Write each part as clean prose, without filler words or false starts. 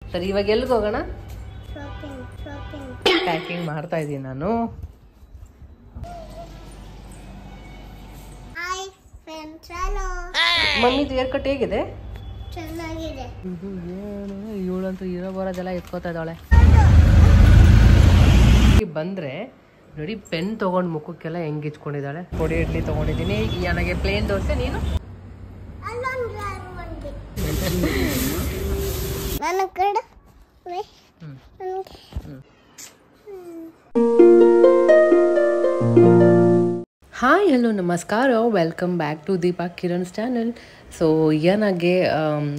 ಸರಿ, ಇವಾಗ ಎಲ್ಲಿಗೆ ಹೋಗೋಣ? ಪ್ಯಾಕಿಂಗ್ ಮಾಡ್ತಾ ಇದ್ದೀನಿ ನಾನು. ಮಮ್ಮಿದು ಹೇರ್ ಕಟ್ ಹೇಗಿದೆ? ಚೆನ್ನಾಗಿದೆ. ಇವಳಂತೂ ಇರೋ ಬರೋದೆಲ್ಲ ಎತ್ಕೋತಾ ಇದ್ದಾಳೆ. ಬಂದ್ರೆ ನೋಡಿ, ಪೆನ್ ತಗೊಂಡು ಮುಖಕ್ಕೆಲ್ಲ ಹೆಂಗ್ ಇಚ್ಕೊಂಡಿದ್ದಾಳೆ. ಪೊಡಿ ಇಡ್ಲಿ ತಗೊಂಡಿದ್ದೀನಿ. ನನಗೆ ಪ್ಲೇನ್ ದೋಸೆ, ನೀನು? ಹಾಯ್, ಹಲೋ, ನಮಸ್ಕಾರ, welcome back to Deepa Kiran's channel. So ಏನಾಗೆ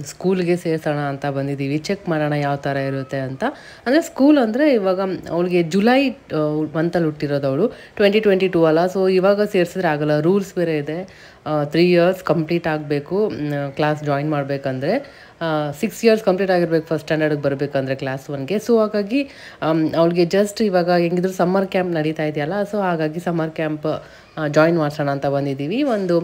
ಸ್ಕೂಲ್ಗೆ ಸೇರಿಸೋಣ ಅಂತ ಬಂದಿದ್ದೀವಿ. ಚೆಕ್ ಮಾಡೋಣ ಯಾವ ಥರ ಇರುತ್ತೆ ಅಂತ. ಅಂದರೆ ಸ್ಕೂಲ್ ಅಂದರೆ ಇವಾಗ ಅವಳಿಗೆ ಜುಲೈ ಮಂತಲ್ಲಿ ಹುಟ್ಟಿರೋದು, ಅವಳು 2022 ಅಲ್ಲ. ಸೊ ಇವಾಗ ಸೇರಿಸಿದ್ರೆ ಆಗಲ್ಲ, ರೂಲ್ಸ್ ಬೇರೆ ಇದೆ. 3 years ಕಂಪ್ಲೀಟ್ ಆಗಬೇಕು ಕ್ಲಾಸ್ ಜಾಯಿನ್ ಮಾಡಬೇಕಂದ್ರೆ. 6 years ಕಂಪ್ಲೀಟ್ ಆಗಿರ್ಬೇಕು ಫಸ್ಟ್ ಸ್ಟ್ಯಾಂಡರ್ಡ್ಗೆ ಬರಬೇಕಂದ್ರೆ ಕ್ಲಾಸ್ 1ಗೆ. ಸೊ ಹಾಗಾಗಿ ಅವಳಿಗೆ ಜಸ್ಟ್ ಇವಾಗ ಹೆಂಗಿದ್ರು ಸಮ್ಮರ್ ಕ್ಯಾಂಪ್ ನಡೀತಾ ಇದೆಯಲ್ಲ, ಸೊ ಹಾಗಾಗಿ ಸಮ್ಮರ್ ಕ್ಯಾಂಪ್ ಜಾಯಿನ್ ಮಾಡಿಸೋಣ ಅಂತ ಬಂದಿದ್ದೀವಿ. ಒಂದು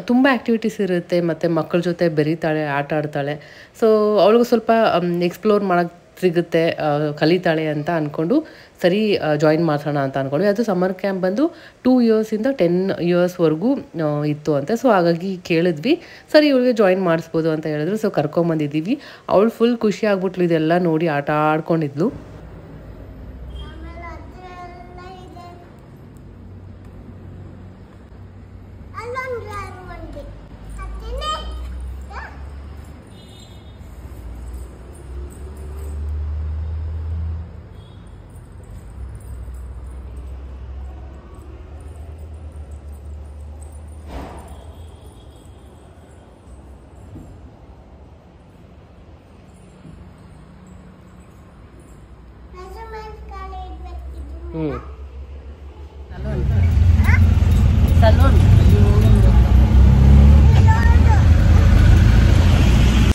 ತುಂಬ ಆ್ಯಕ್ಟಿವಿಟೀಸ್ ಇರುತ್ತೆ, ಮತ್ತು ಮಕ್ಕಳ ಜೊತೆ ಬೆರೀತಾಳೆ, ಆಟ ಆಡ್ತಾಳೆ. ಸೊ ಅವಳಿಗೂ ಸ್ವಲ್ಪ ಎಕ್ಸ್ಪ್ಲೋರ್ ಮಾಡೋಕ್ಕೆ ಸಿಗುತ್ತೆ, ಕಲಿತಾಳೆ ಅಂತ ಅಂದ್ಕೊಂಡು ಸರಿ ಜಾಯಿನ್ ಮಾಡಿಸೋಣ ಅಂತ ಅಂದ್ಕೊಂಡ್ವಿ. ಅದು ಸಮ್ಮರ್ ಕ್ಯಾಂಪ್ ಬಂದು 2 yearsಯಿಂದ 10 yearsವರೆಗೂ ಇತ್ತು ಅಂತೆ. ಸೊ ಹಾಗಾಗಿ ಕೇಳಿದ್ವಿ, ಸರಿ ಇವಳಿಗೆ ಜಾಯಿನ್ ಮಾಡಿಸ್ಬೋದು ಅಂತ ಹೇಳಿದ್ರು. ಸೊ ಕರ್ಕೊಂಬಂದಿದ್ದೀವಿ. ಅವಳು ಫುಲ್ ಖುಷಿ ಆಗ್ಬಿಟ್ಲು, ಇದೆಲ್ಲ ನೋಡಿ ಆಟ ಆಡ್ಕೊಂಡಿದ್ಲು.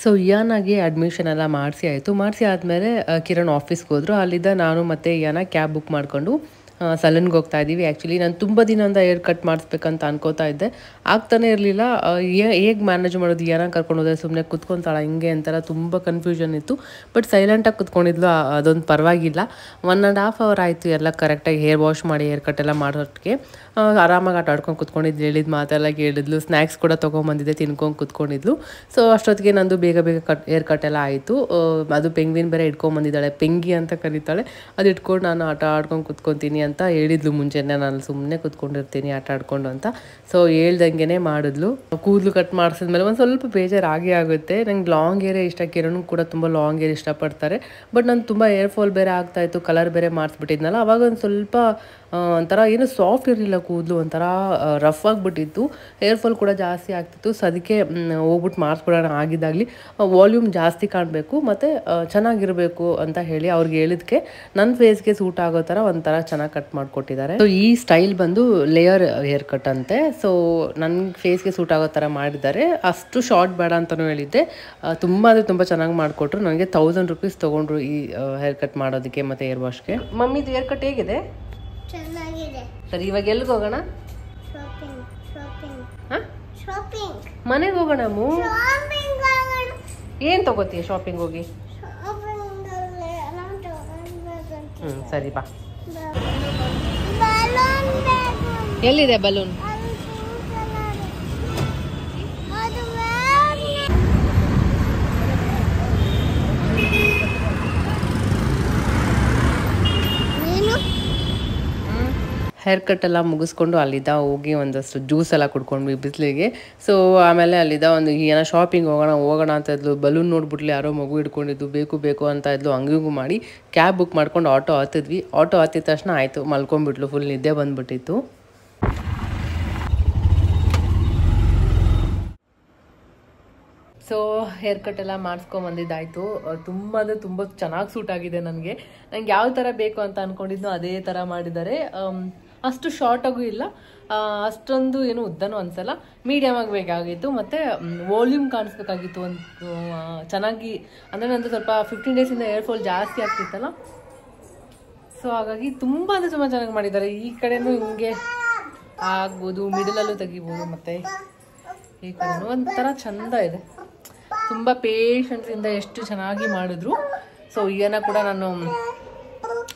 ಸೊ ಇಯಾನಾಗೆ ಅಡ್ಮಿಷನ್ ಎಲ್ಲ ಮಾಡಿಸಿ ಆಯಿತು. ಮಾಡಿಸಿ ಆದಮೇಲೆ ಕಿರಣ್ ಆಫೀಸ್ಗೆ ಹೋದರು. ಅಲ್ಲಿದ್ದ ನಾನು ಮತ್ತು ಇಯಾನ ಕ್ಯಾಬ್ ಬುಕ್ ಮಾಡಿಕೊಂಡು ಸಲೂನ್ಗೆ ಹೋಗ್ತಾ ಇದ್ದೀವಿ. ಆ್ಯಕ್ಚುಲಿ ನಾನು ತುಂಬ ದಿನದಿಂದ ಹೇರ್ ಕಟ್ ಮಾಡಿಸ್ಬೇಕಂತ ಅನ್ಕೋತಾ ಇದ್ದೆ, ಆಗ್ತಾನೆ ಇರಲಿಲ್ಲ. ಹೇಗೆ ಮ್ಯಾನೇಜ್ ಮಾಡೋದು, ಇಯಾನ ಕರ್ಕೊಂಡು ಹೋದರೆ ಸುಮ್ಮನೆ ಕುತ್ಕೊತಾಳ ಹಿಂಗೆ ಅಂತೆಲ್ಲ ತುಂಬ ಕನ್ಫ್ಯೂಷನ್ ಇತ್ತು. ಬಟ್ ಸೈಲೆಂಟಾಗಿ ಕುತ್ಕೊಂಡಿದ್ಲು, ಅದೊಂದು ಪರವಾಗಿಲ್ಲ. 1.5 hour ಆಯಿತು ಎಲ್ಲ ಕರೆಕ್ಟಾಗಿ ಹೇರ್ ವಾಶ್ ಮಾಡಿ ಹೇರ್ ಕಟ್ ಎಲ್ಲ ಮಾಡೋದಕ್ಕೆ. ಆರಾಮಾಗಿ ಆಟ ಆಡ್ಕೊಂಡು ಕುತ್ಕೊಂಡಿದ್ದು, ಹೇಳಿದ ಮಾತೆಲ್ಲ ಕೇಳಿದ್ಲು. ಸ್ನ್ಯಾಕ್ಸ್ ಕೂಡ ತೊಗೊಂಬಂದಿದ್ದೆ, ತಿನ್ಕೊಂಡು ಕುತ್ಕೊಂಡಿದ್ಲು. ಸೊ ಅಷ್ಟೊತ್ತಿಗೆ ನಂದು ಬೇಗ ಹೇರ್ ಕಟ್ ಎಲ್ಲ ಆಯಿತು. ಅದು ಪೆಂಗ್ವಿನ್ ಬೇರೆ ಇಟ್ಕೊಂಬಂದಿದ್ದಾಳೆ, ಪೆಂಗಿ ಅಂತ ಕರೀತಾಳೆ. ಅದು ಇಟ್ಕೊಂಡು ನಾನು ಆಟ ಆಡ್ಕೊಂಡು ಕುತ್ಕೊತೀನಿ ಅಂತ ಹೇಳಿದ್ಲು ಮುಂಚೆನೆ. ನಾನು ಸುಮ್ಮನೆ ಕುತ್ಕೊಂಡಿರ್ತೀನಿ ಆಟ ಆಡ್ಕೊಂಡು ಅಂತ. ಸೊ ಹೇಳ್ದಂಗೆ ಮಾಡಿದ್ಲು. ಕೂದಲು ಕಟ್ ಮಾಡಿಸಿದ್ಮೇಲೆ ಒಂದು ಸ್ವಲ್ಪ ಬೇಜಾರು ಆಗುತ್ತೆ. ನಂಗೆ ಲಾಂಗ್ ಹೇರೇ ಇಷ್ಟ. ಕಿರಣ್ ಕೂಡ ತುಂಬ ಲಾಂಗ್ ಹೇರ್ ಇಷ್ಟಪಡ್ತಾರೆ. ಬಟ್ ನಾನು ತುಂಬ ಹೇರ್ ಫಾಲ್ ಬೇರೆ ಆಗ್ತಾಯಿತ್ತು, ಕಲರ್ ಬೇರೆ ಮಾಡಿಸ್ಬಿಟ್ಟಿದ್ನಲ್ಲ. ಅವಾಗ ಒಂದು ಸ್ವಲ್ಪ ಒಂಥರ ಏನು ಸಾಫ್ಟ್ ಇರಲಿಲ್ಲ ಕೂದಲು, ಒಂಥರ ರಫ್ ಆಗಿಬಿಟ್ಟಿತ್ತು. ಹೇರ್ ಫಾಲ್ ಕೂಡ ಜಾಸ್ತಿ ಆಗ್ತಿತ್ತು. ಸೊ ಅದಕ್ಕೆ ಹೋಗ್ಬಿಟ್ಟು ಮಾಡಿಸ್ಬಿಡೋಣ ಆಗಿದ್ದಾಗಲಿ, ವಾಲ್ಯೂಮ್ ಜಾಸ್ತಿ ಕಾಣಬೇಕು ಮತ್ತು ಚೆನ್ನಾಗಿರಬೇಕು ಅಂತ ಹೇಳಿ ಅವ್ರಿಗೆ ಹೇಳಿದ್ಕೆ ನನ್ನ ಫೇಸ್ಗೆ ಸೂಟ್ ಆಗೋ ಥರ ಒಂಥರ ಚೆನ್ನಾಗಿ ಕಟ್ ಮಾಡಿಕೊಟ್ಟಿದ್ದಾರೆ. ಸೊ ಈ ಸ್ಟೈಲ್ ಬಂದು ಲೇಯರ್ ಹೇರ್ ಕಟ್ ಅಂತೆ. ಸೊ ನನ್ನ ಫೇಸ್ಗೆ ಸೂಟ್ ಆಗೋ ಥರ ಮಾಡಿದ್ದಾರೆ. ಅಷ್ಟು ಶಾರ್ಟ್ ಬೇಡ ಅಂತಲೂ ಹೇಳಿದ್ದೆ. ತುಂಬ ಅಂದರೆ ತುಂಬ ಚೆನ್ನಾಗಿ ಮಾಡಿಕೊಟ್ರು. ನನಗೆ 1000 rupees ತೊಗೊಂಡ್ರು ಈ ಹೇರ್ ಕಟ್ ಮಾಡೋದಕ್ಕೆ ಮತ್ತು ಹೇರ್ ವಾಶ್ಗೆ. ಮಮ್ಮಿದು ಹೇರ್ ಕಟ್ ಹೇಗಿದೆ? ಚೆನ್ನಾಗಿದೆ. ಸರಿ, ಇವಾಗ ಎಲ್ಲಿಗೆ ಹೋಗೋಣ? ಮನೆಗೆ ಹೋಗೋಣ. ಏನ್ ತಗೋತೀಯ ಶಾಪಿಂಗ್ ಹೋಗಿ? ಸರಿ ಬಾ. ಎಲ್ಲಿದೆ ಬಲೂನ್? ಹೇರ್ ಕಟ್ ಎಲ್ಲ ಮುಗಿಸ್ಕೊಂಡು ಅಲ್ಲಿದ್ದ ಹೋಗಿ ಒಂದಷ್ಟು ಜ್ಯೂಸ್ ಎಲ್ಲ ಕುಡ್ಕೊಂಡ್ವಿ ಬಿಸಿಲಿಗೆ. ಸೊ ಆಮೇಲೆ ಅಲ್ಲಿದ್ದ ಒಂದು ಏನೋ ಶಾಪಿಂಗ್ ಹೋಗೋಣ ಅಂತ ಇದ್ಲು. ಬಲೂನ್ ನೋಡ್ಬಿಟ್ಲಿ, ಯಾರೋ ಮಗು ಹಿಡ್ಕೊಂಡಿದ್ದು, ಬೇಕು ಅಂತ ಇದ್ಲು. ಹಂಗಿಗೂ ಮಾಡಿ ಕ್ಯಾಬ್ ಬುಕ್ ಮಾಡ್ಕೊಂಡು ಆಟೋ ಹತ್ತಿದ್ವಿ. ಆಟೋ ಹತ್ತಿದ ತಕ್ಷಣ ಆಯಿತು, ಮಲ್ಕೊಂಡ್ಬಿಟ್ಲು. ಫುಲ್ ನಿದ್ದೆ ಬಂದ್ಬಿಟ್ಟಿತ್ತು. ಸೊ ಹೇರ್ ಕಟ್ ಎಲ್ಲ ಮಾಡಿಸ್ಕೊಂಬಂದಿದ್ದಾಯಿತು. ತುಂಬ ಅಂದರೆ ತುಂಬ ಚೆನ್ನಾಗಿ ಸೂಟ್ ಆಗಿದೆ ನನಗೆ. ನಂಗೆ ಯಾವ ಥರ ಬೇಕು ಅಂತ ಅಂದ್ಕೊಂಡಿದ್ನೋ ಅದೇ ಥರ ಮಾಡಿದ್ದಾರೆ. ಅಷ್ಟು ಶಾರ್ಟಾಗೂ ಇಲ್ಲ, ಅಷ್ಟೊಂದು ಏನು ಉದ್ದನೂ ಅನ್ಸಲ್ಲ, ಮೀಡಿಯಮ್ ಆಗಿ ಬೇಕಾಗಿತ್ತು. ಮತ್ತು ವಾಲ್ಯೂಮ್ ಕಾಣಿಸ್ಬೇಕಾಗಿತ್ತು ಒಂದು ಚೆನ್ನಾಗಿ. ಅಂದರೆ ನಂದು ಸ್ವಲ್ಪ 15 daysಯಿಂದ ಹೇರ್ ಫಾಲ್ ಜಾಸ್ತಿ ಆಗ್ತಿತ್ತಲ್ಲ. ಸೊ ಹಾಗಾಗಿ ತುಂಬ ಅಂದರೆ ತುಂಬ ಚೆನ್ನಾಗಿ ಮಾಡಿದ್ದಾರೆ. ಈ ಕಡೆನೂ ಹಿಂಗೆ ಆಗ್ಬೋದು, ಮಿಡಲಲ್ಲೂ ತೆಗಿಬೋದು, ಮತ್ತು ಈ ಕಡೆನೂ ಒಂಥರ ಚೆಂದ ಇದೆ. ತುಂಬ ಪೇಷನ್ಸಿಂದ ಎಷ್ಟು ಚೆನ್ನಾಗಿ ಮಾಡಿದ್ರು. ಸೊ ಈಗನ ಕೂಡ ನಾನು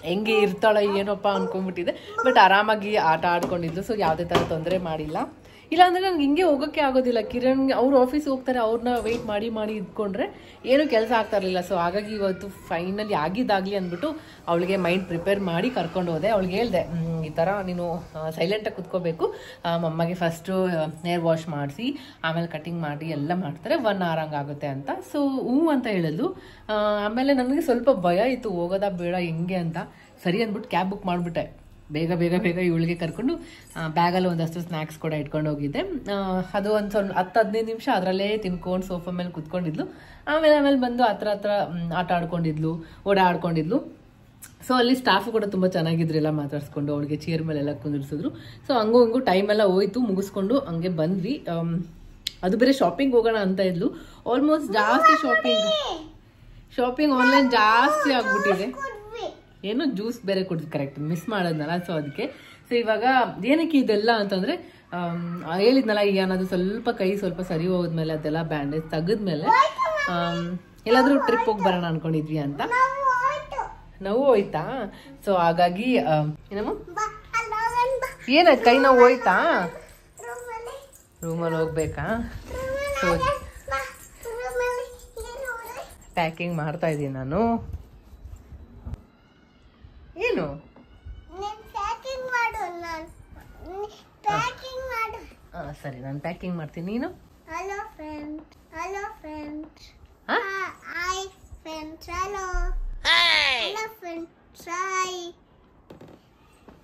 ಹೆಂಗೆ ಇರ್ತಾಳೆ ಏನಪ್ಪ ಅನ್ಕೊಂಡ್ಬಿಟ್ಟಿದೆ. ಬಟ್ ಆರಾಮಾಗಿ ಆಟ ಆಡ್ಕೊಂಡಿದ್ದು, ಸೊ ಯಾವುದೇ ಥರ ತೊಂದರೆ ಮಾಡಿಲ್ಲ. ಇಲ್ಲಾಂದರೆ ನಂಗೆ ಹಿಂಗೆ ಹೋಗೋಕ್ಕೆ ಆಗೋದಿಲ್ಲ. ಕಿರಣ್ ಅವ್ರು ಆಫೀಸ್ಗೆ ಹೋಗ್ತಾರೆ, ಅವ್ರನ್ನ ವೆಯ್ಟ್ ಮಾಡಿ ಇದ್ಕೊಂಡ್ರೆ ಏನೂ ಕೆಲಸ ಆಗ್ತಾ ಇರಲಿಲ್ಲ. ಸೊ ಹಾಗಾಗಿ ಇವತ್ತು ಫೈನಲಿ ಆಗಿದ್ದಾಗಲಿ ಅಂದ್ಬಿಟ್ಟು ಅವಳಿಗೆ ಮೈಂಡ್ ಪ್ರಿಪೇರ್ ಮಾಡಿ ಕರ್ಕೊಂಡು ಹೋದೆ. ಅವಳಿಗೆ ಹೇಳಿದೆ, ಈ ಥರ ನೀನು ಸೈಲೆಂಟಾಗಿ ಕುತ್ಕೋಬೇಕು, ಮಮ್ಮಗೆ ಫಸ್ಟು ಹೇರ್ ವಾಶ್ ಮಾಡಿಸಿ ಆಮೇಲೆ ಕಟಿಂಗ್ ಮಾಡಿ ಎಲ್ಲ ಮಾಡ್ತಾರೆ, 1 hour ಹಂಗಾಗುತ್ತೆ ಅಂತ. ಸೊ ಅಂತ ಹೇಳಿದ್ಲು. ಆಮೇಲೆ ನನಗೆ ಸ್ವಲ್ಪ ಭಯ ಇತ್ತು, ಹೋಗೋದಾ ಬೇಡ ಹೆಂಗೆ ಅಂತ. ಸರಿ ಅಂದ್ಬಿಟ್ಟು ಕ್ಯಾಬ್ ಬುಕ್ ಮಾಡಿಬಿಟ್ಟೆ. ಬೇಗ ಇವಳಿಗೆ ಕರ್ಕೊಂಡು ಬ್ಯಾಗಲ್ಲಿ ಒಂದಷ್ಟು ಸ್ನ್ಯಾಕ್ಸ್ ಕೂಡ ಇಟ್ಕೊಂಡು ಹೋಗಿದ್ದೆ. ಅದು ಒಂದು 10-15 ನಿಮಿಷ ಅದರಲ್ಲೇ ತಿನ್ಕೊಂಡು ಸೋಫಾ ಮೇಲೆ ಕುತ್ಕೊಂಡಿದ್ಲು. ಆಮೇಲೆ ಬಂದು ಹತ್ರ ಆಟ ಆಡ್ಕೊಂಡಿದ್ಲು, ಓಡಾಡ್ಕೊಂಡಿದ್ಲು. ಸೊ ಅಲ್ಲಿ ಸ್ಟಾಫು ಕೂಡ ತುಂಬ ಚೆನ್ನಾಗಿದ್ರು, ಎಲ್ಲ ಮಾತಾಡ್ಸ್ಕೊಂಡು ಅವಳಿಗೆ ಚೇರ್ ಮೇಲೆಲ್ಲ ಕುಂದಿರ್ಸಿದ್ರು. ಸೊ ಹಂಗೂ ಟೈಮೆಲ್ಲ ಹೋಯ್ತು, ಮುಗಿಸ್ಕೊಂಡು ಹಂಗೆ ಬಂದ್ವಿ. ಅದು ಬೇರೆ ಶಾಪಿಂಗ್ ಹೋಗೋಣ ಅಂತ ಇದ್ಲು. ಆಲ್ಮೋಸ್ಟ್ ಜಾಸ್ತಿ ಶಾಪಿಂಗ್ ಆನ್ಲೈನ್ ಜಾಸ್ತಿ ಆಗ್ಬಿಟ್ಟಿದೆ. ಏನೋ ಜ್ಯೂಸ್ ಬೇರೆ ಕುಡಿದು ಕರೆಕ್ಟ್ ಮಿಸ್ ಮಾಡೋದ್ನಲ್ಲ. ಸೊ ಅದಕ್ಕೆ ಸೊ ಇವಾಗ ಏನಕ್ಕೆ ಇದೆಲ್ಲ ಅಂತಂದರೆ, ಹೇಳಿದ್ನಲ್ಲ ಈಗ ಅನ್ನೋದು ಸ್ವಲ್ಪ ಸರಿ ಹೋದ್ಮೇಲೆ ಅದೆಲ್ಲ ಬ್ಯಾಂಡೇಜ್ ತೆಗೆದ್ಮೇಲೆ ಎಲ್ಲಾದರೂ ಟ್ರಿಪ್ ಹೋಗಿ ಬರೋಣ ಅನ್ಕೊಂಡಿದ್ವಿ ಅಂತ. ನೋವು ಹೋಯ್ತಾ? ಸೊ ಹಾಗಾಗಿ ಏನಮ್ಮ ಏನಾಯ್ತು, ಕೈ ನೋವು ಹೋಯ್ತಾ? ರೂಮಲ್ಲಿ ಹೋಗ್ಬೇಕಾ? ಸೊ ಪ್ಯಾಕಿಂಗ್ ಮಾಡ್ತಾ ಇದ್ದೀನಿ ನಾನು. ಏನು ಸರಿ, ನಾನು ಪ್ಯಾಕಿಂಗ್ ಮಾಡ್ತೀನಿ, ನೀನು hello friends. Hello friends. Hi friends. Hello hello friends.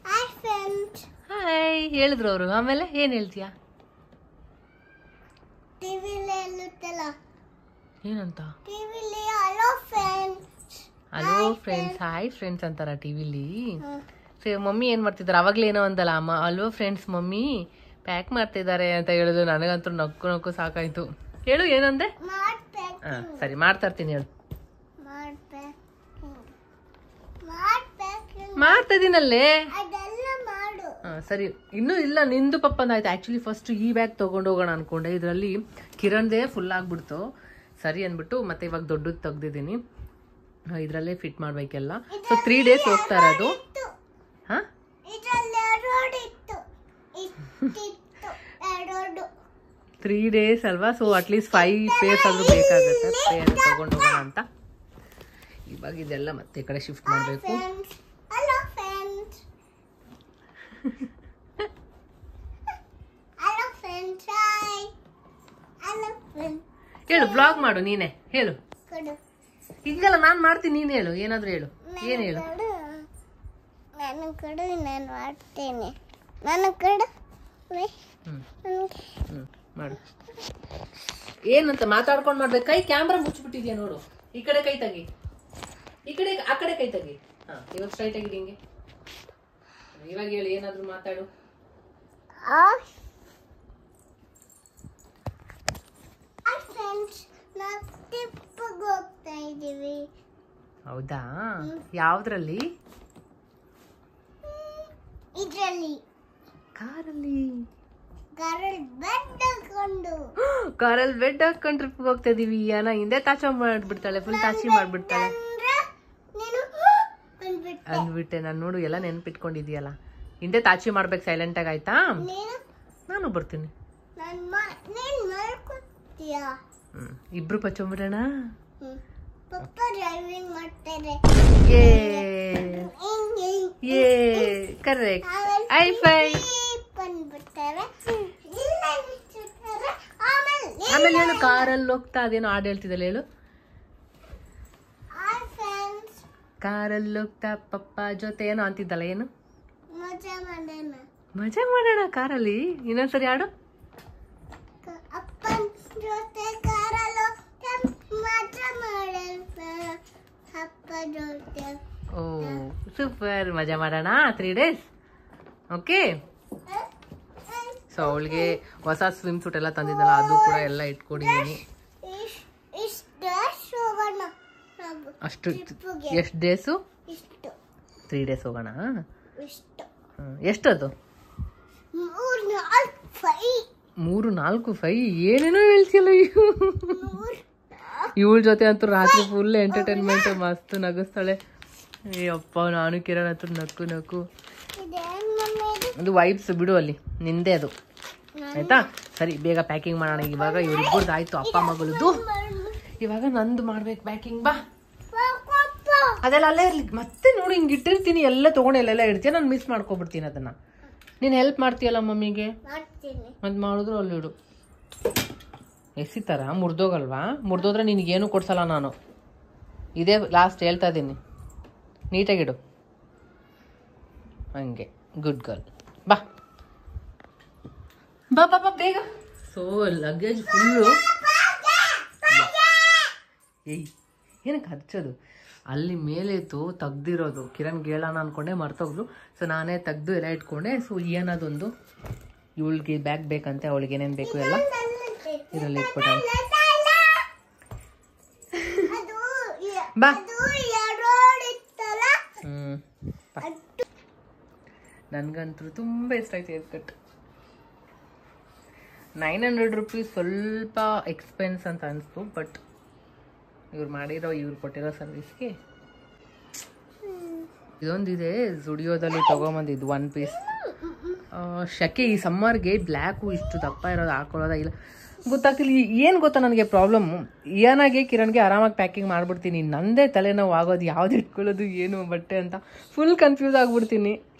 Hi friends. Hi ಹೇಳಿದ್ರು ಅವರು. ಆಮೇಲೆ ಏನು ಹೇಳ್ತೀಯಾ? ಟಿವಿಲಿ ಹೇಳುತ್ತಲ್ಲ ಏನಂತ? ಟಿವಿಲಿ hello friends. Hello friends, hi friends ಅಂತಾರ ಟಿವಿಲಿ. ಸೊ ಮಮ್ಮಿ ಏನು ಮಾಡ್ತಿದ್ದಾರೆ? ಅವಾಗಲೇ ಏನೋ ಅಂದಲ್ಲ ಅಮ್ಮ, ಹಲೋ ಫ್ರೆಂಡ್ಸ್ ಮಮ್ಮಿ ಪ್ಯಾಕ್ ಮಾಡ್ತಿದ್ದಾರೆ ಅಂತ ಹೇಳಿದ್ರು. ನನಗಂತೂ ನಕ್ಕು ಸಾಕಾಯ್ತು. ಹೇಳು ಏನಂದೆ? ಹಾಂ ಸರಿ, ಮಾಡ್ತಾ ಇರ್ತೀನಿ, ಹೇಳು. ಮಾಡ್ತಾ ಇದೀನಲ್ಲೇ. ಹಾಂ ಸರಿ, ಇನ್ನೂ ಇಲ್ಲ ನಿಂದು ಪಪ್ಪಂದಾಯ್ತು. ಆ್ಯಕ್ಚುಲಿ ಫಸ್ಟ್ ಈ ಬ್ಯಾಗ್ ತೊಗೊಂಡು ಹೋಗೋಣ ಅನ್ಕೊಂಡೆ, ಇದರಲ್ಲಿ ಕಿರಣ್ದೇ ಫುಲ್ ಆಗ್ಬಿಡ್ತು. ಸರಿ ಅಂದ್ಬಿಟ್ಟು ಮತ್ತೆ ಇವಾಗ ದೊಡ್ಡದು ತೆಗ್ದಿದ್ದೀನಿ, ಇದರಲ್ಲೇ ಫಿಟ್ ಮಾಡ್ಬೇಕೆಲ್ಲ. ಸೊ 3 days ಹೋಗ್ತಾ ಇರೋದು. ಹಾಂ 3 days ಅಲ್ವಾ? ಸೊ ಅಟ್ಲೀಸ್ಟ್ 5 pairs ಆದರೂ ಬೇಕಾಗುತ್ತೆ. ಪೇರ್ ತೊಗೊಂಡು ಹೋಗೋಣ ಅಂತ. ಇವಾಗ ಇದೆಲ್ಲ ಮತ್ತೆ ಈ ಕಡೆ ಶಿಫ್ಟ್ ಮಾಡಬೇಕು. ಹೇಳು, ಬ್ಲಾಗ್ ಮಾಡು ನೀನೆ, ಹೇಳು. ಈಗಲ್ಲ ನಾನು ಮಾಡ್ತೀನಿ, ನೀನು ಹೇಳು, ಏನಾದರೂ ಹೇಳು. ಏನು ಹೇಳು? ನಾನು ಕಡೆ ನಾನು ಮಾಡ್ತೇನೆ. ನಾನು ಕಡೆ ಮಾಡು. ಏನಂತ ಮಾತಾಡ್ಕೊಂಡು ಮಾಡ್ಬೇಕು. ಕೈ ಕ್ಯಾಮ್ರಾ ಮುಚ್ಚಿಬಿಟ್ಟಿದ್ಯಾ ನೋಡು. ಈ ಕಡೆ ಕೈ ತೆಗಿ, ಈ ಕಡೆ ಆ ಕಡೆ ಕೈ ತೆಗಿ. ಹಾಂ ಇವಾಗ ಸ್ಟ್ರೈಟ್ ಆಗಿದೆ ಹಿಂಗೆ. ಇವಾಗ ಹೇಳು, ಏನಾದರೂ ಮಾತಾಡು. ಹೋಗ್ತಾ ಇದೀವಿ. ಹೌದಾ? ಯಾವ್ದ್ರಲ್ಲಿ? ಇದ್ರಲ್ಲಿ. ಕಾರಲ್ಲಿ. ಕಾರಲ್ಲಿ ಬೆಡ್ ಹಾಕೊಂಡು ಟ್ರಿಪ್ ಹೋಗ್ತಾ ಇದೀವಿ. ಯಾನ ಹಿಂದೆ ತಾಚ ಮಾಡ್ಬಿಡ್ತಾಳೆ, ಫುಲ್ ತಾಚಿ ಮಾಡ್ಬಿಡ್ತಾಳೆ ಅಂದ್ಬಿಟ್ಟೆ. ನಾನು ನೋಡು ಎಲ್ಲ ನೆನ್ಪಿಟ್ಕೊಂಡಿದ್ಯಲ್ಲ. ಹಿಂದೆ ತಾಚಿ ಮಾಡ್ಬೇಕು ಸೈಲೆಂಟ್ ಆಗಿ, ಆಯ್ತಾ? ನಾನು ಬರ್ತೀನಿ. ಇಬ್ರು ಪಚ್ಚೋಗ್ಬಿಡೋಣ. ಕರೆಕ್ಟ್. ಆಮೇಲೆ ಹೇಳು, ಕಾರಲ್ಲಿ ಹೋಗ್ತಾ ಅದೇನೋ ಹಾಡು ಹೇಳ್ತಿದ್ದಲ್ಲ, ಹೇಳು. ಕಾರಲ್ಲಿ ಹೋಗ್ತಾ ಪಪ್ಪ ಜೊತೆ ಏನೋ ಅಂತಿದ್ದಲ್ಲ, ಏನು? ಮಜಾ ಮಾಡೋಣ ಕಾರಲ್ಲಿ. ಇನ್ನೊಂದ್ಸರಿ ಹಾಡು. ಓ ಸೂಪರ್, ಮಜಾ ಮಾಡೋಣ 3 days. ಓಕೆ. ಸೊ ಅವಳಿಗೆ ಹೊಸ ಸ್ವಿಮ್ ಸೂಟ್ ಎಲ್ಲ ತಂದಿದ್ದಲ್ಲ, ಅದು ಕೂಡ ಎಲ್ಲ ಇಟ್ಕೊಂಡಿದ್ದೀನಿ. ಅಷ್ಟು ಎಷ್ಟು ಡೇಸು? 3 days ಹೋಗೋಣ. ಎಷ್ಟದು? 3, 4, 5. 3, 4, 5 ಏನೇನೋ ಹೇಳ್ತಿಯಲ್ಲ. ಇವಳ ಜೊತೆ ಅಂತೂ ರಾತ್ರಿ ಫುಲ್ ಎಂಟರ್ಟೈನ್ಮೆಂಟ್ ಮಸ್ತ್ ನಗಿಸ್ತಾಳೆ. ಅಪ್ಪ ನಾನು ಕಿರಣ್ ಹತ್ರ ನಕ್ಕು ಅದು ವೈಬ್ಸ್ ಬಿಡು, ಅಲ್ಲಿ ನಿಂದೆ ಅದು ಆಯ್ತಾ. ಸರಿ ಬೇಗ ಪ್ಯಾಕಿಂಗ್ ಮಾಡೋಣ. ಇವಾಗ ಇವ್ರಿಬ್ಬರದ್ದು ಆಯ್ತು ಅಪ್ಪ ಮಗಳದ್ದು. ಇವಾಗ ನಂದು ಮಾಡ್ಬೇಕು ಪ್ಯಾಕಿಂಗ್. ಬಾ ಅದೆಲ್ಲ ಅಲ್ಲೇ ಇರ್ಲಿ. ಮತ್ತೆ ನೋಡಿ ಹಿಂಗೆ ಇಟ್ಟಿರ್ತೀನಿ, ಎಲ್ಲ ತೊಗೊಂಡು ಎಲ್ಲೆಲ್ಲ ಇಡ್ತೀಯ, ನಾನು ಮಿಸ್ ಮಾಡ್ಕೊಬಿಡ್ತೀನಿ ಅದನ್ನ. ನೀನು ಹೆಲ್ಪ್ ಮಾಡ್ತೀಯಲ್ಲ ಮಮ್ಮಿಗೆ, ಅದು ಮಾಡಿದ್ರು ಅಲ್ಲಿ ಇಡು. ಎಸಿತಾರ ಮುರಿದೋಗಲ್ವಾ? ಮುರಿದೋದ್ರೆ ನಿನಗೇನು ಕೊಡ್ಸಲ್ಲ ನಾನು. ಇದೇ ಲಾಸ್ಟ್ ಹೇಳ್ತಾ ಇದ್ದೀನಿ, ನೀಟಾಗಿಡು. ಹಂಗೆ ಗುಡ್ ಗರ್ಲ್. ಬಾ ಬಾ ಬಾ ಬಾ ಬೇಗ. So luggage full. ಏಯ್ ಏನಕ್ಕೆ ಹಚ್ಚೋದು? ಅಲ್ಲಿ ಮೇಲೆ ಇತ್ತು ತೆಗ್ದಿರೋದು. ಕಿರಣ್ಗೆ ಹೇಳೋಣ ಅಂದ್ಕೊಂಡೆ ಮರ್ತೋಗ್ಲು. ಸೊ ನಾನೇ ತೆಗ್ದು ಎಲ್ಲ ಇಟ್ಕೊಂಡೆ. ಸೊ ಏನದೊಂದು ಇವಳಿಗೆ ಬ್ಯಾಗ್ ಬೇಕಂತೆ, ಅವಳಿಗೆ ಏನೇನು ಬೇಕು ಎಲ್ಲ ಇದರಲ್ಲಿ ಇಟ್ಬಿಟ್ಟ. ಬಾ ನನ್ಗಂತೂ ತುಂಬ ಇಷ್ಟ ಆಯ್ತು ಹೇರ್ ಕಟ್. 900 ರೂಪೀಸ್ ಸ್ವಲ್ಪ ಎಕ್ಸ್ಪೆನ್ಸ್ ಅಂತ ಅನಿಸ್ತು, ಬಟ್ ಇವ್ರು ಕೊಟ್ಟಿರೋ ಸರ್ವಿಸ್ಗೆ ಇದೊಂದಿದೆ ಜುಡಿಯೋದಲ್ಲಿ ತಗೊಂಬಂದಿದ್ದು 1 ಪೀಸ್. ಶಕೆ ಈ ಸಮ್ಮರ್ಗೆ ಬ್ಲ್ಯಾಕು ಇಷ್ಟು ದಪ್ಪ ಇರೋದು ಹಾಕೊಳ್ಳೋದ ಇಲ್ಲ ಗೊತ್ತಾಗ್ತಿಲ್ಲ. ಏನು ಗೊತ್ತಾ ನನಗೆ ಪ್ರಾಬ್ಲಮ್ಮು, ಏನಾಗೆ ಕಿರಣ್ಗೆ ಆರಾಮಾಗಿ ಪ್ಯಾಕಿಂಗ್ ಮಾಡಿಬಿಡ್ತೀನಿ. ನಂದೇ ತಲೆನೋವು ಆಗೋದು ಯಾವ್ದು ಇಟ್ಕೊಳ್ಳೋದು ಏನು ಬಟ್ಟೆ ಅಂತ ಫುಲ್ ಕನ್ಫ್ಯೂಸ್ ಆಗಿಬಿಡ್ತೀನಿ.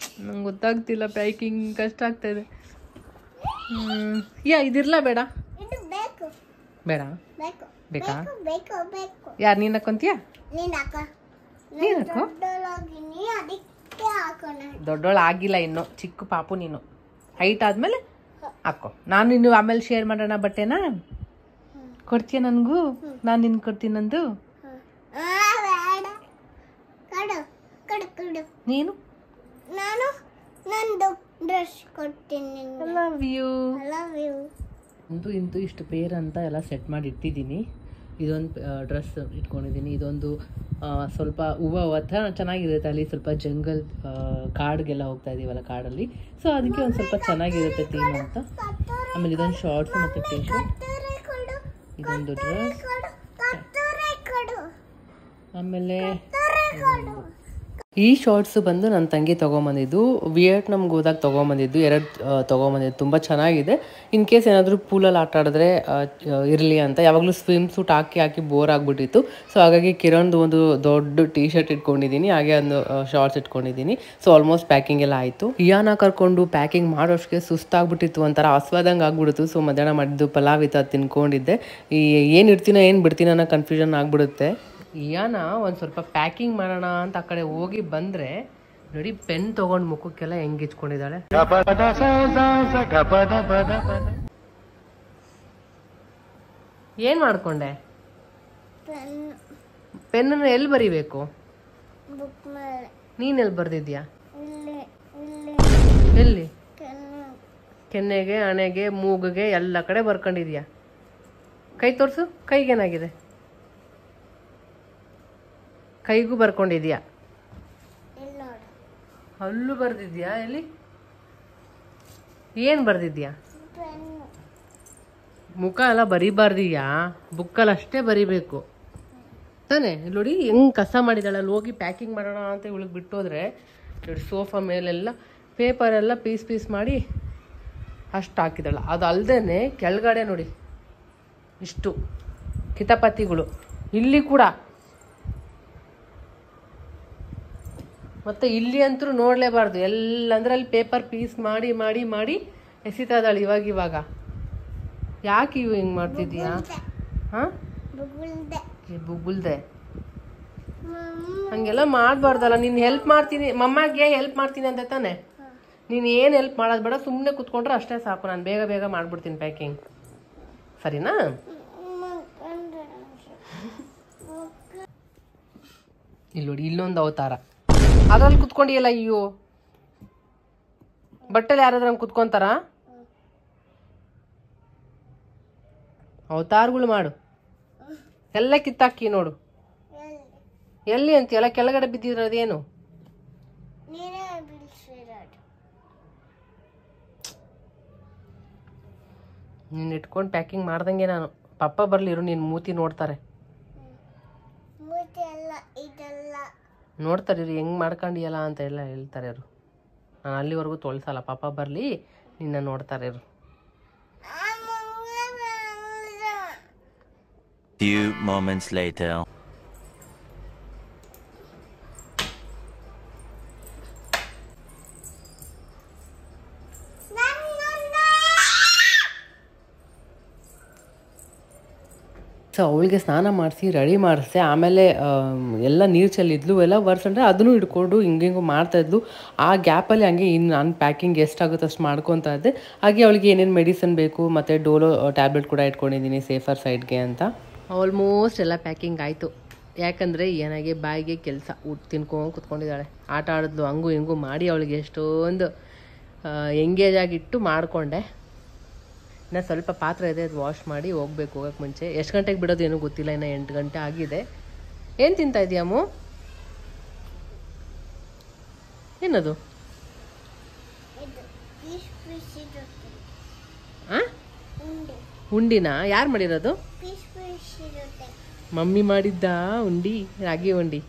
ನಂಗೆ ಗೊತ್ತಾಗ್ತಿಲ್ಲ, ಪ್ಯಾಕಿಂಗ್ ಕಷ್ಟ ಆಗ್ತಾಯಿದೆ. ಇದಿರ್ಲಾ ಬೇಡ ಬೇಡ ಬೇಕಾ? ಯಾರು ನೀನು ಹಾಕೊಂತೀಯ? ನೀನು ಹಾಕೋ. ದೊಡ್ಡೋಳು ಆಗಿಲ್ಲ ಇನ್ನು, ಚಿಕ್ಕ ಪಾಪು ನೀನು. ಹೈಟ್ ಆದ್ಮೇಲೆ ಹಾಕೋ. ನಾನು ಇನ್ನು ಆಮೇಲೆ ಶೇರ್ ಮಾಡೋಣ ಬಟ್ಟೆನಾ. ಕೊಡ್ತೀಯ ನನಗೂ? ನಾನು ನಿನ್ಗೆ ಕೊಡ್ತೀನಿ ನಂದು. ನೀನು? ನಾನು ನಂದು ಡ್ರೆಸ್ ಕೊಡ್ತೀನಿ. Love you. ಇಂತೂ ಇಷ್ಟು ಪೇರ್ ಅಂತ ಎಲ್ಲ ಸೆಟ್ ಮಾಡಿ ಇಟ್ಟಿದ್ದೀನಿ. ಇದೊಂದು ಡ್ರೆಸ್ ಇಟ್ಕೊಂಡಿದ್ದೀನಿ. ಇದೊಂದು ಸ್ವಲ್ಪ ಹೂವು ಚೆನ್ನಾಗಿರುತ್ತೆ. ಅಲ್ಲಿ ಸ್ವಲ್ಪ ಜಂಗಲ್ ಕಾಡ್ಗೆಲ್ಲ ಹೋಗ್ತಾ ಇದೀವಲ್ಲ ಕಾಡಲ್ಲಿ, ಸೊ ಅದಕ್ಕೆ ಒಂದು ಸ್ವಲ್ಪ ಚೆನ್ನಾಗಿರುತ್ತೆ ಥೀಮ್ ಅಂತ. ಆಮೇಲೆ ಇದೊಂದು ಶಾರ್ಟ್ಸ್ ಮತ್ತು ಟೀ ಶರ್ಟ್, ಇದೊಂದು ಡ್ರೆಸ್, ಆಮೇಲೆ ಈ ಶಾರ್ಟ್ಸು ಬಂದು ನನ್ನ ತಂಗಿ ತೊಗೊಂಬಂದಿದ್ದು. ವಿಯೆಟ್ನಾಮ್ಗೆ ಹೋದಾಗ ತೊಗೊಂಬಂದಿದ್ದು. 2 ತೊಗೊಂಬಂದಿದ್ದು. ತುಂಬ ಚೆನ್ನಾಗಿದೆ. ಇನ್ ಕೇಸ್ ಏನಾದರೂ ಪೂಲಲ್ಲಿ ಆಟ ಆಡಿದ್ರೆ ಇರಲಿ ಅಂತ. ಯಾವಾಗಲೂ ಸ್ವಿಮ್ ಸೂಟ್ ಹಾಕಿ ಬೋರ್ ಆಗಿಬಿಟ್ಟಿತ್ತು. ಸೊ ಹಾಗಾಗಿ ಕಿರಣ್ದು ಒಂದು ದೊಡ್ಡ ಟೀ ಶರ್ಟ್ ಇಟ್ಕೊಂಡಿದ್ದೀನಿ, ಹಾಗೆ ಒಂದು ಶಾರ್ಟ್ಸ್ ಇಟ್ಕೊಂಡಿದ್ದೀನಿ. ಸೊ ಆಲ್ಮೋಸ್ಟ್ ಪ್ಯಾಕಿಂಗ್ ಎಲ್ಲ ಆಯಿತು. ಇಯಾನ ಕರ್ಕೊಂಡು ಪ್ಯಾಕಿಂಗ್ ಮಾಡೋಷ್ಟಕ್ಕೆ ಸುಸ್ತಾಗ್ಬಿಟ್ಟಿತ್ತು, ಒಂಥರ ಆಸ್ವಾದಂಗೆ ಆಗ್ಬಿಡ್ತು. ಸೊ ಮಧ್ಯಾಹ್ನ ಮಾಡಿದ್ದು ಪಲಾವ್ ಇತ್ತು, ಅದು ತಿನ್ಕೊಂಡಿದ್ದೆ. ಏನು ಇಡ್ತೀನೋ ಏನು ಬಿಡ್ತೀನೋ ಅನ್ನೋ ಕನ್ಫ್ಯೂಷನ್ ಆಗಿಬಿಡುತ್ತೆ. ಇಯಾನ ಒಂದು ಸ್ವಲ್ಪ ಪ್ಯಾಕಿಂಗ್ ಮಾಡೋಣ ಅಂತ ಆ ಕಡೆ ಹೋಗಿ ಬಂದರೆ ನೋಡಿ, ಪೆನ್ ತೊಗೊಂಡು ಮುಖಕ್ಕೆಲ್ಲ ಹೆಂಗೆ ಇಚ್ಕೊಂಡಿದ್ದಾಳೆ. ಏನು ಮಾಡ್ಕೊಂಡೆ? ಪೆನ್ನನ್ನು ಎಲ್ಲಿ ಬರಿಬೇಕು? ನೀನೆಲ್ಲಿ ಬರ್ದಿದ್ಯಾ? ಎಲ್ಲಿ? ಕೆನ್ನೆಗೆ, ಹಣೆಗೆ, ಮೂಗಿಗೆ ಎಲ್ಲ ಕಡೆ ಬರ್ಕೊಂಡಿದ್ಯಾ. ಕೈ ತೋರಿಸು. ಕೈಗೇನಾಗಿದೆ? ಕೈಗೂ ಬರ್ಕೊಂಡಿದ್ಯಾ? ಅಲ್ಲೂ ಬರ್ದಿದ್ಯಾ? ಎಲ್ಲಿ? ಏನು ಬರ್ದಿದ್ಯಾ? ಮುಖ ಎಲ್ಲ ಬರಿಬಾರ್ದಿಯಾ, ಬುಕ್ಕಲ್ಲಿ ಅಷ್ಟೇ ಬರಿಬೇಕು ತಾನೆ. ನೋಡಿ ಹೆಂಗೆ ಕಸ ಮಾಡಿದಾಳೆ. ಅಲ್ಲಿ ಹೋಗಿ ಪ್ಯಾಕಿಂಗ್ ಮಾಡೋಣ ಅಂತ ಇವಳಿಗೆ ಬಿಟ್ಟೋದ್ರೆ ನೋಡಿ, ಸೋಫಾ ಮೇಲೆಲ್ಲ ಪೇಪರೆಲ್ಲ ಪೀಸ್ ಮಾಡಿ ಅಷ್ಟು ಹಾಕಿದಾಳೆ. ಅದು ಅಲ್ಲದೆ ಕೆಳಗಡೆ ನೋಡಿ ಇಷ್ಟು ಕಿತಾಪತಿಗಳು. ಇಲ್ಲಿ ಕೂಡ ಮತ್ತು ಇಲ್ಲಿ ಅಂತೂ ನೋಡಲೇಬಾರ್ದು. ಎಲ್ಲಂದ್ರೆ ಅಲ್ಲಿ ಪೇಪರ್ ಪೀಸ್ ಮಾಡಿ ಎಸಿತಾ ಇದ್ದಾಳೆ ಇವಾಗ. ಯಾಕೆ ಇವು ಹಿಂಗೆ ಮಾಡ್ತಿದ್ದೀಯಾ? ಹಾಂ, ಬುಗುಲ್ದೆ ಹಂಗೆಲ್ಲ ಮಾಡಬಾರ್ದಲ್ಲ. ನೀನು ಹೆಲ್ಪ್ ಮಾಡ್ತೀನಿ, ಮಮ್ಮಗೆ ಹೆಲ್ಪ್ ಮಾಡ್ತೀನಿ ಅಂತ ತಾನೆ. ನೀನು ಏನು ಹೆಲ್ಪ್ ಮಾಡೋದು ಬೇಡ, ಸುಮ್ಮನೆ ಕುತ್ಕೊಂಡ್ರೆ ಅಷ್ಟೇ ಸಾಕು. ನಾನು ಬೇಗ ಮಾಡ್ಬಿಡ್ತೀನಿ ಪ್ಯಾಕಿಂಗ್, ಸರಿನಾ? ಇಲ್ಲಿ ನೋಡಿ, ಇಲ್ಲೊಂದು ಅವತಾರ. ಅದ್ರಲ್ಲಿ ಕುತ್ಕೊಂಡಿಯಲ್ಲ. ಅಯ್ಯೋ, ಬಟ್ಟೆಲಿ ಯಾರಾದ್ರೂ ಹಂಗೆ ಕುತ್ಕೊಂತಾರ? ಅವತಾರಗಳು ಮಾಡು. ಎಲ್ಲ ಕಿತ್ತಾಕಿ ನೋಡು. ಎಲ್ಲಿ ಅಂತೀಯಲ್ಲ, ಕೆಳಗಡೆ ಬಿದ್ದಿರೋದೇನು? ನೀನು ಇಟ್ಕೊಂಡು ಪ್ಯಾಕಿಂಗ್ ಮಾಡ್ದಂಗೆ ನಾನು. ಪಪ್ಪ ಬರಲಿ ಇರು, ನೀನು ಮೂತಿ ನೋಡ್ತಾರೆ. ಇದೆಲ್ಲ ಇದೆಲ್ಲ ನೋಡ್ತಾರೆ ಇವ್ರು ಹೆಂಗೆ ಮಾಡ್ಕೊಂಡಿಯಲ್ಲ ಅಂತ ಎಲ್ಲ ಹೇಳ್ತಾರೆ ಇವರು. ನಾನು ಅಲ್ಲಿವರೆಗೂ ತೊಳ್ಸಲ್ಲ, ಪಾಪ ಬರಲಿ ನಿನ್ನ ನೋಡ್ತಾರೆ ಇವರು. Few moments later. ಸೊ ಅವಳಿಗೆ ಸ್ನಾನ ಮಾಡಿಸಿ ರೆಡಿ ಮಾಡಿಸಿ ಆಮೇಲೆ ಎಲ್ಲ ನೀರು ಚೆಲ್ಲಿದ್ಲು, ಎಲ್ಲ ಅಂದರೆ ಅದನ್ನು ಹಿಡ್ಕೊಂಡು ಹಿಂಗೆ ಮಾಡ್ತಾಯಿದ್ಲು. ಆ ಗ್ಯಾಪಲ್ಲಿ ಹಂಗೆ ಇನ್ನು ನಾನು ಪ್ಯಾಕಿಂಗ್ ಎಷ್ಟಾಗುತ್ತೆ ಅಷ್ಟು ಮಾಡ್ಕೊತಾ ಇದ್ದೆ. ಹಾಗೆ ಅವಳಿಗೆ ಏನೇನು ಮೆಡಿಸಿನ್ ಬೇಕು ಮತ್ತು ಡೋಲೋ ಟ್ಯಾಬ್ಲೆಟ್ ಕೂಡ ಇಟ್ಕೊಂಡಿದ್ದೀನಿ ಸೇಫರ್ ಸೈಡ್ಗೆ ಅಂತ. ಆಲ್ಮೋಸ್ಟ್ ಎಲ್ಲ ಪ್ಯಾಕಿಂಗ್ ಆಯಿತು. ಯಾಕಂದರೆ ಏನಾಗೆ ಬಾಯಿಗೆ ಕೆಲಸ ತಿನ್ಕೊಂಡು ಕುತ್ಕೊಂಡಿದ್ದಾಳೆ, ಆಟ ಆಡಿದ್ಲು, ಹಂಗೂ ಹಿಂಗೂ ಮಾಡಿ ಅವಳಿಗೆ ಎಷ್ಟೊಂದು ಎಂಗೇಜ್ ಆಗಿಟ್ಟು ಮಾಡಿಕೊಂಡೆ. ಇನ್ನು ಸ್ವಲ್ಪ ಪಾತ್ರೆ ಇದೆ, ಅದು ವಾಶ್ ಮಾಡಿ ಹೋಗ್ಬೇಕು. ಹೋಗೋಕ್ಕೆ ಮುಂಚೆ ಎಷ್ಟು ಗಂಟೆಗೆ ಬಿಡೋದು ಏನೂ ಗೊತ್ತಿಲ್ಲ, ಇನ್ನು 8 ಗಂಟೆ ಆಗಿದೆ. ಏನು ತಿಂತಾ ಇದೆಯಮ್ಮು? ಏನದು? ಉಂಡಿನಾ? ಯಾರು ಮಾಡಿರೋದು? ಮಮ್ಮಿ ಮಾಡಿದ್ದ ಉಂಡಿ, ರಾಗಿ ಉಂಡಿ.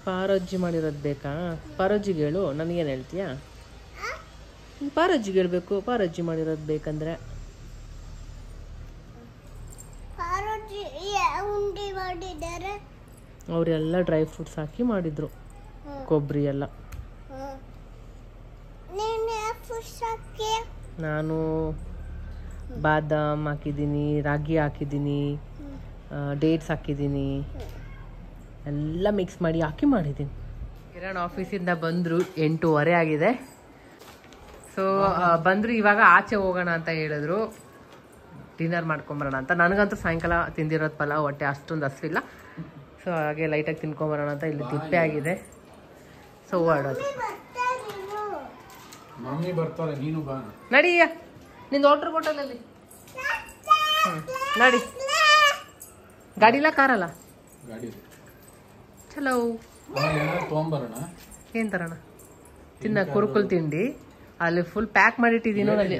ಪಾರಜ್ಜಿ ಮಾಡಿರೋದು ಬೇಕಾ? ಪಾರಜ್ಜಿಗೆ ಹೇಳು, ನನಗೇನು ಹೇಳ್ತೀಯಾ? ಪಾರಜ್ಜಿಗೆ ಹೇಳ್ಬೇಕು, ಪಾರಜ್ಜಿ ಮಾಡಿರೋದು ಬೇಕಂದ್ರೆ. ಅವರೆಲ್ಲ ಡ್ರೈ ಫ್ರೂಟ್ಸ್ ಹಾಕಿ ಮಾಡಿದ್ರು, ಕೊಬ್ಬರಿ ಎಲ್ಲ. ನಾನು ಬಾದಾಮ್ ಹಾಕಿದ್ದೀನಿ, ರಾಗಿ ಹಾಕಿದ್ದೀನಿ, ಡೇಟ್ಸ್ ಹಾಕಿದ್ದೀನಿ, ಎಲ್ಲ ಮಿಕ್ಸ್ ಮಾಡಿ ಹಾಕಿ ಮಾಡಿದ್ದೀನಿ. ಕಿರಣ್ ಆಫೀಸಿಂದ ಬಂದರು, 8:30 ಆಗಿದೆ. ಸೊ ಬಂದರು, ಇವಾಗ ಆಚೆ ಹೋಗೋಣ ಅಂತ ಹೇಳಿದ್ರು, ಡಿನ್ನರ್ ಮಾಡ್ಕೊಂಬರೋಣ ಅಂತ. ನನಗಂತೂ ಸಾಯಂಕಾಲ ತಿಂದಿರೋದು ಪಲಾವ್, ಹೊಟ್ಟೆ ಅಷ್ಟೊಂದು ಹಸಿವಿಲ್ಲ. ಸೊ ಹಾಗೆ ಲೈಟಾಗಿ ತಿನ್ಕೊಂಬರೋಣ ಅಂತ. ಇಲ್ಲಿ ತಿಪ್ಪೆ ಆಗಿದೆ, ಸೊ ಓಡೋದು. ನಡಿಯ ನಿಂದು ವಾಟರ್ ಬಾಟಲಲ್ಲಿ ನಡಿ. ಗಾಡಿಲ್ಲ ಕಾರಲ್ಲ? ಚಲೋ. ಏನ್ ತರೋಣ? ತಿನ್ನ ಕುರುಕುಲ್ ತಿಂಡಿ ಅಲ್ಲಿ ಫುಲ್ ಪ್ಯಾಕ್ ಮಾಡಿಟ್ಟಿದ್ದೀನಿ ನೋಡಿ.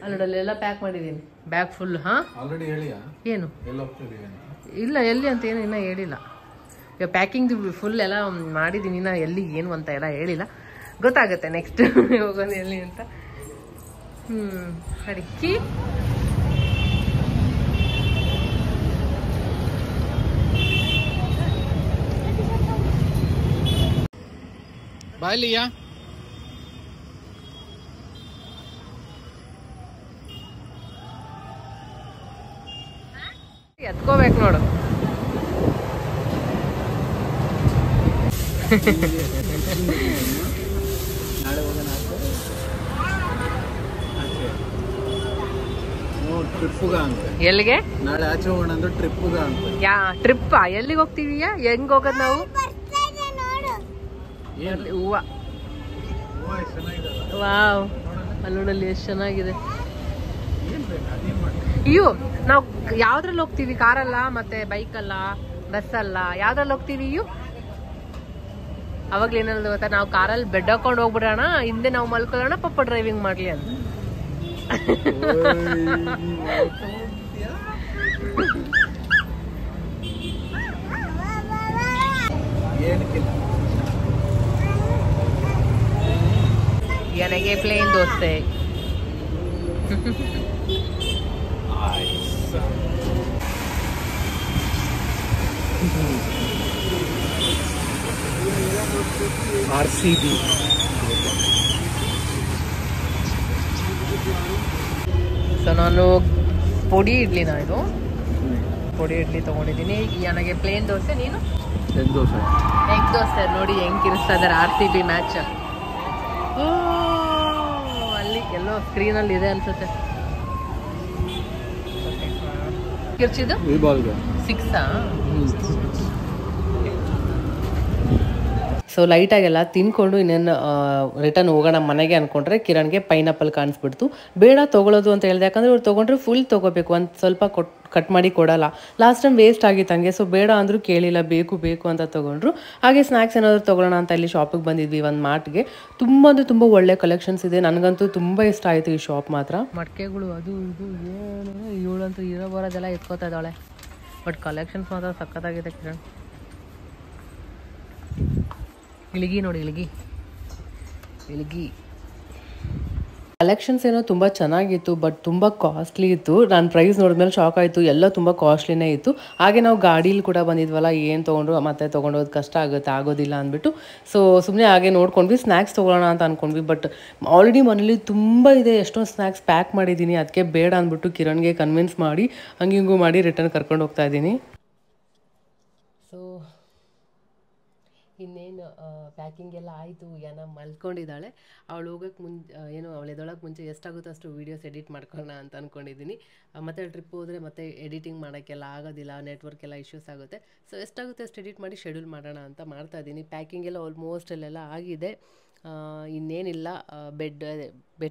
ಅಲ್ಲಿ ಎಲ್ಲ ಪ್ಯಾಕ್ ಮಾಡಿದ್ದೀನಿ, ಬ್ಯಾಗ್ ಫುಲ್. ಹಾ ಏನು ಇಲ್ಲ, ಎಲ್ಲಿ ಅಂತ ಏನು ಇನ್ನೂ ಹೇಳಿಲ್ಲ. ಈಗ ಪ್ಯಾಕಿಂಗ್ ಫುಲ್ ಎಲ್ಲ ಮಾಡಿದ್ದೀನಿ, ಇನ್ನು ಎಲ್ಲಿ ಏನು ಅಂತ ಎಲ್ಲ ಹೇಳಿಲ್ಲ. ಗೊತ್ತಾಗುತ್ತೆ ನೆಕ್ಸ್ಟ್ ಹೋಗೋದು ಎಲ್ಲಿ ಅಂತ. ಅಡಿಕ್ಕಿ ಬಾಯ್ಲಿಯಾ ಎತ್ಕೋಬೇಕು ನೋಡು. ಎಲ್ಲಿಗೆ? ನಾಳೆ ಆಚೆ ಹೋಗೋಣ ಅಂದ್ರೆ ಟ್ರಿಪ್ಗ ಅಂತ. ಯಾ ಟ್ರಿಪ್ಪಾ? ಎಲ್ಲಿಗೆ ಹೋಗ್ತೀವಿಯಾ? ಹೆಂಗ್ ಹೋಗೋದು ನಾವು? ಹೂವ. ವಾವ್, ಅಲ್ಲಿ ನೋಡಲ್ಲಿ ಎಷ್ಟು ಚೆನ್ನಾಗಿದೆ. ಅಯ್ಯೋ, ನಾವು ಯಾವ್ದ್ರಲ್ಲಿ ಹೋಗ್ತೀವಿ? ಕಾರಲ್ಲ, ಮತ್ತೆ ಬೈಕಲ್ಲ, ಬಸ್ಸಲ್ಲ, ಯಾವ್ದ್ರಲ್ಲಿ ಹೋಗ್ತೀವಿ? ಅಯ್ಯೋ, ಅವಾಗ್ಲೇ ಏನಲ್ಲ ಗೊತ್ತಾ, ನಾವು ಕಾರಲ್ಲಿ ಬೆಡ್ ಹಾಕೊಂಡು ಹೋಗ್ಬಿಡೋಣ, ಹಿಂದೆ ನಾವು ಮಲ್ಕೊಳ್ಳೋಣ, ಪಪ್ಪ ಡ್ರೈವಿಂಗ್ ಮಾಡ್ಲಿ ಅಂತ. ನನಗೆ ಪ್ಲೇನ್ ದೋಸೆ. RCB. ಸೊ ನಾನು ಪುಡಿ ಇಡ್ಲಿನ, ಇದು ಪುಡಿ ಇಡ್ಲಿ ತಗೊಂಡಿದ್ದೀನಿ. ನನಗೆ ಪ್ಲೇನ್ ದೋಸೆ, ನೀನು ಎಗ್ ದೋಸೆ. ಎಗ್ ದೋಸೆ ನೋಡಿ ಹೆಂಗ್ ಕಿರಿಸ್ತಾ ಇದಾರೆ. RCB ಮ್ಯಾಚ್ ಅಲ್ಲಿ ಎಲ್ಲೋ ಸ್ಕ್ರೀನಲ್ಲಿ ಇದೆ ಅನ್ಸುತ್ತೆ. ಕಿರ್ಚಿದ್ದು 6. ಸೊ ಲೈಟಾಗೆಲ್ಲ ತಿನ್ಕೊಂಡು ಇನ್ನೇನು ರಿಟರ್ನ್ ಹೋಗೋಣ ಮನೆಗೆ ಅಂದ್ಕೊಂಡ್ರೆ ಕಿರಣ್ಗೆ ಪೈನಾಪಲ್ ಕಾಣಿಸ್ಬಿಡ್ತು. ಬೇಡ ತೊಗೊಳೋದು ಅಂತ ಹೇಳಿದೆ, ಯಾಕಂದರೆ ಇವ್ರು ತೊಗೊಂಡ್ರೆ ಫುಲ್ ತೊಗೋಬೇಕು, ಒಂದು ಸ್ವಲ್ಪ ಕಟ್ ಮಾಡಿ ಕೊಡೋಲ್ಲ. ಲಾಸ್ಟ್ ಟೈಮ್ ವೇಸ್ಟ್ ಆಗಿತ್ತು ಹಂಗೆ. ಸೊ ಬೇಡ ಅಂದರೂ ಕೇಳಿಲ್ಲ, ಬೇಕು ಬೇಕು ಅಂತ ತೊಗೊಂಡ್ರು. ಹಾಗೆ ಸ್ನ್ಯಾಕ್ಸ್ ಏನಾದರೂ ತೊಗೊಳ್ಳೋಣ ಅಂತ ಇಲ್ಲಿ ಶಾಪಿಗೆ ಬಂದಿದ್ವಿ, ಒಂದು ಮಾರ್ಟ್ಗೆ. ತುಂಬ ಅಂದರೆ ತುಂಬ ಒಳ್ಳೆ ಕಲೆಕ್ಷನ್ಸ್ ಇದೆ. ನನಗಂತೂ ತುಂಬ ಇಷ್ಟ ಆಯಿತು ಈ ಶಾಪ್ ಮಾತ್ರ. ಮಡಿಕೆಗಳು ಅದು ಇದು ಏನು, ಇವಳಂತೂ ಇರೋ ಬರೋದೆಲ್ಲ ಎತ್ಕೋತಾ ಇದ್ದಾಳೆ. ಬಟ್ ಕಲೆಕ್ಷನ್ಸ್ ಮಾತ್ರ ಸಖತ್ತಾಗಿದೆ ಕಿರಣ್. ಇಳಿಗಿ ನೋಡಿ, ಇಳಿಗಿ ಕಲೆಕ್ಷನ್ಸ್ ಏನೋ ತುಂಬ ಚೆನ್ನಾಗಿತ್ತು, ಬಟ್ ತುಂಬ ಕಾಸ್ಟ್ಲಿ ಇತ್ತು. ನಾನು ಪ್ರೈಸ್ ನೋಡಿದ್ಮೇಲೆ ಶಾಕ್ ಆಯಿತು, ಎಲ್ಲ ತುಂಬ ಕಾಸ್ಟ್ಲಿನೇ ಇತ್ತು. ಹಾಗೆ ನಾವು ಗಾಡೀಲಿ ಕೂಡ ಬಂದಿದ್ವಲ್ಲ, ಏನು ತೊಗೊಂಡ್ರು ಮತ್ತೆ ತೊಗೊಂಡೋದು ಕಷ್ಟ ಆಗೋದಿಲ್ಲ ಅಂದ್ಬಿಟ್ಟು ಸೊ ಸುಮ್ಮನೆ ಹಾಗೆ ನೋಡ್ಕೊಂಡ್ವಿ. ಸ್ನ್ಯಾಕ್ಸ್ ತೊಗೊಳ್ಳೋಣ ಅಂತ ಅಂದ್ಕೊಂಡ್ವಿ, ಬಟ್ ಆಲ್ರೆಡಿ ಮನೇಲಿ ತುಂಬ ಇದೆ, ಎಷ್ಟೊಂದು ಸ್ನ್ಯಾಕ್ಸ್ ಪ್ಯಾಕ್ ಮಾಡಿದ್ದೀನಿ. ಅದಕ್ಕೆ ಬೇಡ ಅಂದ್ಬಿಟ್ಟು ಕಿರಣ್ಗೆ ಕನ್ವಿನ್ಸ್ ಮಾಡಿ ಹಂಗಿಂಗೂ ಮಾಡಿ ರಿಟರ್ನ್ ಕರ್ಕೊಂಡು ಹೋಗ್ತಾ ಇದ್ದೀನಿ. ಸೊ ಇನ್ನೇನು ಪ್ಯಾಕಿಂಗ್ ಎಲ್ಲ ಆಯಿತು. ಮಲ್ಕೊಂಡಿದ್ದಾಳೆ. ಅವಳು ಹೋಗೋಕ್ಕೆ ಅವಳು ಎದೊಳಕ್ಕೆ ಮುಂಚೆ ಎಷ್ಟಾಗುತ್ತೋ ಅಷ್ಟು ವೀಡಿಯೋಸ್ ಎಡಿಟ್ ಮಾಡ್ಕೊಳ್ಳೋಣ ಅಂತ ಅಂದ್ಕೊಂಡಿದ್ದೀನಿ. ಮತ್ತು ಟ್ರಿಪ್ ಹೋದರೆ ಮತ್ತೆ ಎಡಿಟಿಂಗ್ ಮಾಡೋಕ್ಕೆಲ್ಲ ಆಗೋದಿಲ್ಲ, ನೆಟ್ವರ್ಕ್ ಎಲ್ಲ ಇಶ್ಯೂಸ್ ಆಗುತ್ತೆ. ಸೊ ಎಷ್ಟಾಗುತ್ತೆ ಅಷ್ಟು ಎಡಿಟ್ ಮಾಡಿ ಶೆಡ್ಯೂಲ್ ಮಾಡೋಣ ಅಂತ ಮಾಡ್ತಾಯಿದ್ದೀನಿ. ಪ್ಯಾಕಿಂಗ್ ಎಲ್ಲ ಆಲ್ಮೋಸ್ಟ್ ಅಲ್ಲೆಲ್ಲ ಆಗಿದೆ. ಇನ್ನೇನಿಲ್ಲ, ಬೆಡ್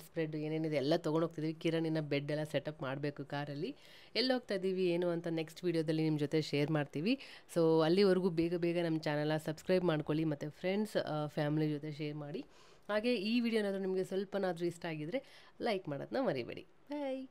ಸ್ಪ್ರೆಡ್ ಏನೇನಿದೆ ಎಲ್ಲ ತೊಗೊಂಡೋಗ್ತಿದ್ದೀವಿ. ಕಿರಣಿನ ಬೆಡ್ ಎಲ್ಲ ಸೆಟಪ್ ಮಾಡಬೇಕು ಕಾರಲ್ಲಿ. ಎಲ್ಲಿ ಹೋಗ್ತಾ ಇದ್ದೀವಿ ಏನು ಅಂತ ನೆಕ್ಸ್ಟ್ ವೀಡಿಯೋದಲ್ಲಿ ನಿಮ್ಮ ಜೊತೆ ಶೇರ್ ಮಾಡ್ತೀವಿ. ಸೊ ಅಲ್ಲಿವರೆಗೂ ಬೇಗ ನಮ್ಮ ಚಾನಲ್ನ ಸಬ್ಸ್ಕ್ರೈಬ್ ಮಾಡ್ಕೊಳ್ಳಿ ಮತ್ತು ಫ್ರೆಂಡ್ಸ್ ಫ್ಯಾಮಿಲಿ ಜೊತೆ ಶೇರ್ ಮಾಡಿ. ಹಾಗೆ ಈ ವಿಡಿಯೋ ಏನಾದರೂ ನಿಮಗೆ ಸ್ವಲ್ಪನಾದರೂ ಇಷ್ಟ ಆಗಿದ್ದರೆ ಲೈಕ್ ಮಾಡೋದನ್ನ ಮರಿಬೇಡಿ. ಬಾಯ್.